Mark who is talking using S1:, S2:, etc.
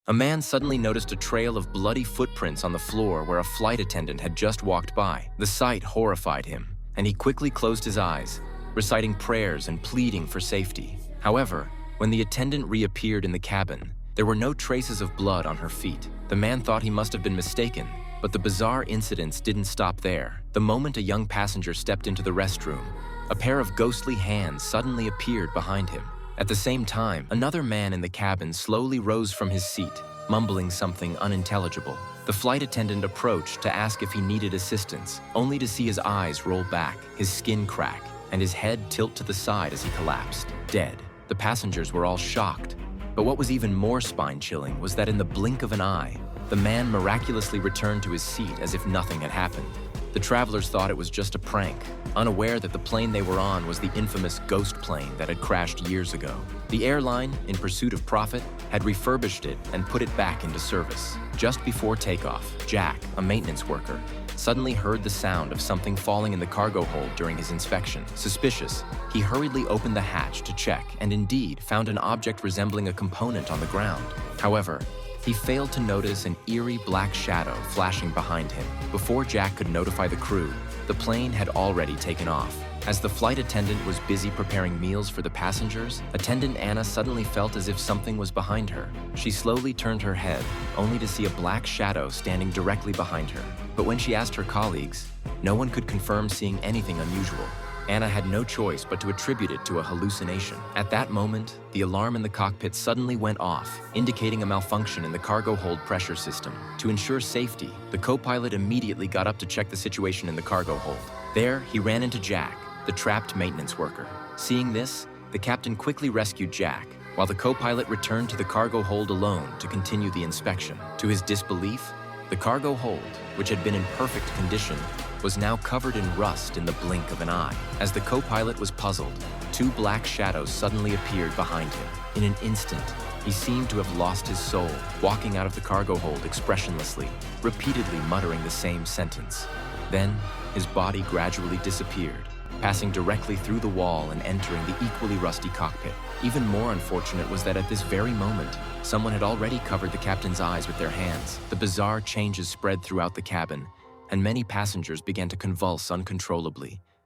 S1: a man suddenly noticed a trail of bloody footprints on the floor where a flight attendant had just walked by. The sight horrified him, and he quickly closed his eyes, reciting prayers and pleading for safety. However, when the attendant reappeared in the cabin, there were no traces of blood on her feet. The man thought he must have been mistaken, but the bizarre incidents didn't stop there. The moment a young passenger stepped into the restroom, a pair of ghostly hands suddenly appeared behind him. At the same time, another man in the cabin slowly rose from his seat, mumbling something unintelligible. The flight attendant approached to ask if he needed assistance, only to see his eyes roll back, his skin crack, and his head tilt to the side as he collapsed, dead. The passengers were all shocked, but what was even more spine-chilling was that in the blink of an eye, the man miraculously returned to his seat as if nothing had happened. The travelers thought it was just a prank, unaware that the plane they were on was the infamous ghost plane that had crashed years ago. The airline, in pursuit of profit, had refurbished it and put it back into service. Just before takeoff, Jack, a maintenance worker, suddenly heard the sound of something falling in the cargo hold during his inspection. Suspicious, he hurriedly opened the hatch to check and indeed found an object resembling a component on the ground. However, he failed to notice an eerie black shadow flashing behind him. Before Jack could notify the crew, the plane had already taken off. As the flight attendant was busy preparing meals for the passengers, attendant Anna suddenly felt as if something was behind her. She slowly turned her head, only to see a black shadow standing directly behind her. But when she asked her colleagues, no one could confirm seeing anything unusual. Anna had no choice but to attribute it to a hallucination. At that moment, the alarm in the cockpit suddenly went off, indicating a malfunction in the cargo hold pressure system. To ensure safety, the co-pilot immediately got up to check the situation in the cargo hold. There, he ran into Jack, the trapped maintenance worker. Seeing this, the captain quickly rescued Jack, while the co-pilot returned to the cargo hold alone to continue the inspection. To his disbelief, the cargo hold, which had been in perfect condition, was now covered in rust in the blink of an eye. As the co-pilot was puzzled, two black shadows suddenly appeared behind him. In an instant, he seemed to have lost his soul, walking out of the cargo hold expressionlessly, repeatedly muttering the same sentence. Then, his body gradually disappeared, passing directly through the wall and entering the equally rusty cockpit. Even more unfortunate was that at this very moment, someone had already covered the captain's eyes with their hands. The bizarre changes spread throughout the cabin, and many passengers began to convulse uncontrollably,